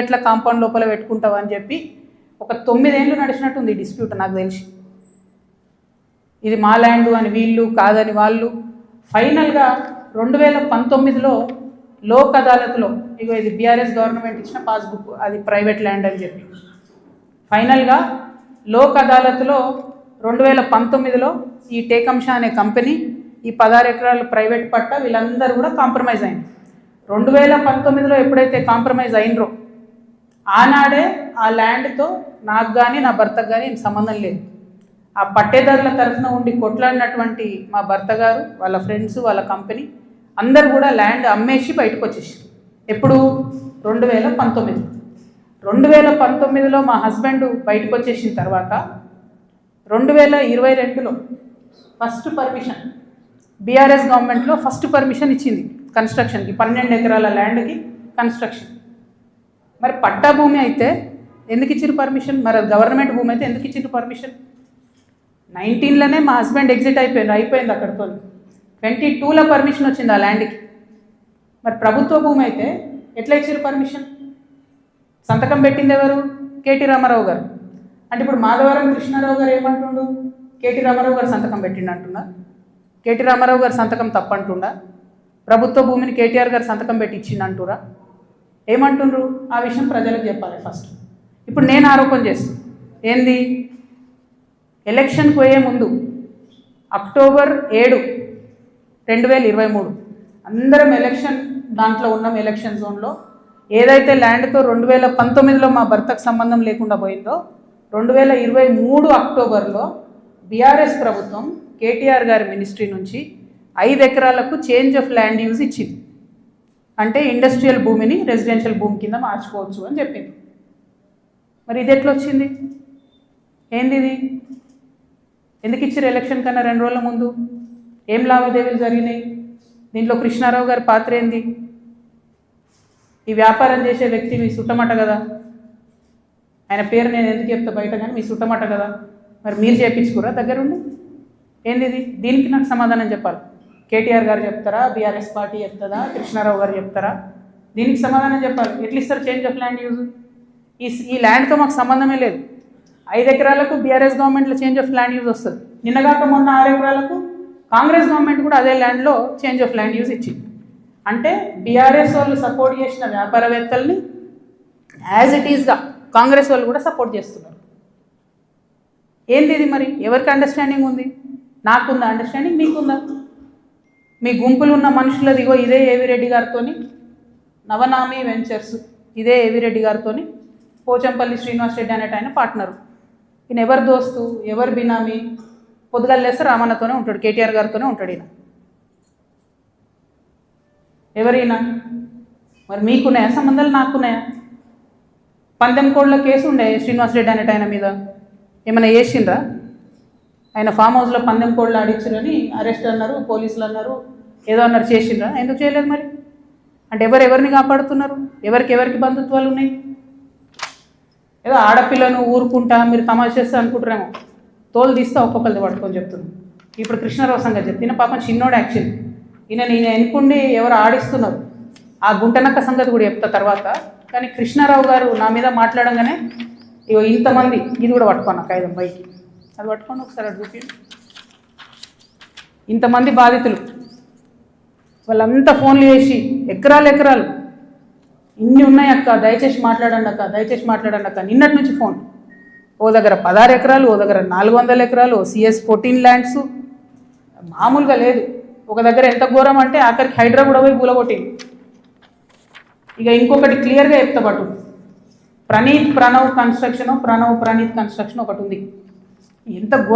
ఎట్లా కాంపౌండ్ లోపల పెట్టుకుంటావు అని చెప్పి ఒక 9 ఏళ్ళు నడిచినట్టుంది డిస్ప్యూట్ నాకు తెలిసి. ఇది మా ల్యాండ్ అని వీళ్ళు కాదని వాళ్ళు ఫైనల్గా 2019లో లోక్ అదాలత్లో ఇగో ఇది బీఆర్ఎస్ గవర్నమెంట్ ఇచ్చిన పాస్బుక్, అది ప్రైవేట్ ల్యాండ్ అని చెప్పి ఫైనల్గా లోక్ అదాలత్లో 2019లో ఈ టేకంషా అనే కంపెనీ ఈ 16 ఎకరాల ప్రైవేట్ పట్ట వీళ్ళందరూ కూడా కాంప్రమైజ్ అయింది. 2019లో ఎప్పుడైతే కాంప్రమైజ్ అయినరో ఆనాడే ఆ ల్యాండ్తో నాకు కానీ నా భర్తకు కానీ సంబంధం లేదు. ఆ పట్టేదారుల తరఫున ఉండి కొట్లాడినటువంటి మా భర్త గారు, వాళ్ళ ఫ్రెండ్స్, వాళ్ళ కంపెనీ అందరు కూడా ల్యాండ్ అమ్మేసి బయటకు వచ్చేసారు. ఎప్పుడు? 2019. 2019లో మా హస్బెండ్ బయటకు వచ్చేసిన తర్వాత 2022లో ఫస్ట్ పర్మిషన్ బీఆర్ఎస్ గవర్నమెంట్లో ఫస్ట్ పర్మిషన్ ఇచ్చింది కన్స్ట్రక్షన్కి, 12 ఎకరాల ల్యాండ్కి కన్స్ట్రక్షన్. మరి పట్టా భూమి అయితే ఎందుకు ఇచ్చారు పర్మిషన్? మరి గవర్నమెంట్ భూమి అయితే ఎందుకు ఇచ్చారు పర్మిషన్? 19లోనే మా హస్బెండ్ ఎగ్జిట్ అయిపోయింది అక్కడితో. 22లో పర్మిషన్ వచ్చింది ఆ ల్యాండ్కి. మరి ప్రభుత్వ భూమి అయితే ఎట్లా ఇచ్చారు పర్మిషన్? సంతకం పెట్టింది ఎవరు? కేటీ రామారావు గారు. అంటే ఇప్పుడు మాధవరం కృష్ణారావు గారు ఏమంటుండు? కేటీ రామారావు గారు సంతకం పెట్టిండు అంటున్నా. కేటీ రామారావు గారు సంతకం తప్పంటుండా? ప్రభుత్వ భూమిని కేటీఆర్ గారు సంతకం పెట్టి ఇచ్చిండు అంటురా? ఏమంటుండ్రు? ఆ విషయం ప్రజలకు చెప్పాలి ఫస్ట్. ఇప్పుడు నేను ఆరోపణ చేస్తాను ఏంది? ఎలక్షన్కి పోయే ముందు అక్టోబర్ 7, 2023 అందరం ఎలక్షన్ దాంట్లో ఉన్నాం. ఎలక్షన్ జోన్లో ఏదైతే ల్యాండ్తో 2019లో మా భర్తకు సంబంధం లేకుండా పోయిందో 2023 అక్టోబర్లో బీఆర్ఎస్ ప్రభుత్వం కేటీఆర్ గారి మినిస్ట్రీ నుంచి 5 ఎకరాలకు చేంజ్ ఆఫ్ ల్యాండ్ యూజ్ ఇచ్చింది. అంటే ఇండస్ట్రియల్ భూమిని రెసిడెన్షియల్ భూమి కింద మార్చుకోవచ్చు అని చెప్పింది. మరి ఇది ఎట్లా వచ్చింది? ఏంది ఇది? ఎందుకు ఇచ్చారు ఎలక్షన్ కన్నా 2 రోజుల ముందు? ఏం లావాదేవీలు జరిగినాయి? దీంట్లో కృష్ణారావు గారి పాత్ర ఏంది? ఈ వ్యాపారం చేసే వ్యక్తి మీ సుట్టమట కదా, ఆయన పేరు నేను ఎందుకు చెప్తా బయట, కానీ మీ సుట్టమట కదా. మరి మీరు చేయించుకురా దగ్గరుండి? ఏంది ఇది? దీనికి నాకు సమాధానం చెప్పాలి. కేటీఆర్ గారు చెప్తారా? బీఆర్ఎస్ పార్టీ చెప్తుందా? కృష్ణారావు గారు చెప్తారా? దీనికి సమాధానం చెప్పాలి. ఎట్లా ఇస్తారు చేంజ్ ఆఫ్ ల్యాండ్ యూజ్? ఈ ల్యాండ్తో మాకు సంబంధమే లేదు. 5 ఎకరాలకు బీఆర్ఎస్ గవర్నమెంట్లో చేంజ్ ఆఫ్ ల్యాండ్ యూజ్ వస్తుంది. నిన్నగాక మొన్న 6 ఎకరాలకు కాంగ్రెస్ గవర్నమెంట్ కూడా అదే ల్యాండ్లో చేంజ్ ఆఫ్ ల్యాండ్ యూజ్ ఇచ్చింది. అంటే బీఆర్ఎస్ వాళ్ళు సపోర్ట్ చేసిన వ్యాపారవేత్తల్ని యాజ్ ఇట్ ఈస్గా కాంగ్రెస్ వాళ్ళు కూడా సపోర్ట్ చేస్తున్నారు. ఏంది ఇది? మరి ఎవరికి అండర్స్టాండింగ్ ఉంది? నాకుందా అండర్స్టాండింగ్? మీకుందా? మీ గుంపులు ఉన్న మనుషులది ఇగో ఇదే ఏవిరెడ్డి గారితో నవనామి వెంచర్స్, ఇదే ఏవిరెడ్డి గారితో పోచంపల్లి శ్రీనివాస్ రెడ్డి అనేట ఆయన పార్ట్నరు. ఈయన ఎవరు దోస్తు, ఎవరు బినామీ? పొద్దుగల్లేస్తే రామన్నతోనే ఉంటాడు, కేటీఆర్ గారితోనే ఉంటాడు ఈయన. ఎవరైనా మరి మీకున్నాయా సంబంధాలు? నాకున్నాయా? పందెం కోడ్ల కేసు ఉండే శ్రీనివాస్ రెడ్డి అనేట ఆయన మీద, ఏమైనా చేసిండ్రా? ఆయన ఫామ్ హౌస్లో పందెం కోడ్లు ఆడించారని అరెస్ట్ అన్నారు, పోలీసులు అన్నారు, ఏదో అన్నారు, చేసిండ్రా? ఎందుకు చేయలేదు మరి? అంటే ఎవరిని కాపాడుతున్నారు? ఎవరికి బంధుత్వాలు ఉన్నాయి? ఏదో ఆడపిల్లను ఊరుకుంటా మీరు తమాషా చేస్తా అనుకుంటారేమో, తోలు తీస్తా ఒక్కొక్కరిది పట్టుకొని చెప్తున్నాను. ఇప్పుడు కృష్ణారావు సంగతి చెప్తున్నా. పాపం చిన్నోడు యాక్చువల్లీ, నేను ఎన్నుకుండి ఎవరు ఆడిస్తున్నారు ఆ గుంటనక్క సంగతి కూడా చెప్తా తర్వాత. కానీ కృష్ణారావు గారు నా మీద మాట్లాడంగానే ఇగో ఇంతమంది, ఇది కూడా పట్టుకోను కాగితం పైకి, అది పట్టుకోండి ఒకసారి అది చూపి. ఇంతమంది బాధితులు వాళ్ళంతా ఫోన్లు చేసి ఎకరాలు ఇన్ని ఉన్నాయి అక్క, దయచేసి మాట్లాడండి అక్క. నిన్నటి నుంచి ఫోన్. ఓ దగ్గర 16 ఎకరాలు, ఓ దగ్గర 400 ఎకరాలు, CS 14 ల్యాండ్స్, మామూలుగా లేదు. ఒక దగ్గర ఎంత ఘోరం అంటే ఆఖరికి హైడ్రా కూడా పోయి కూలగొట్టింది. ఇక ఇంకొకటి క్లియర్గా చెప్తా పట్టు, ప్రణీత్ కన్స్ట్రక్షన్ ఒకటి ఉంది. ఎంత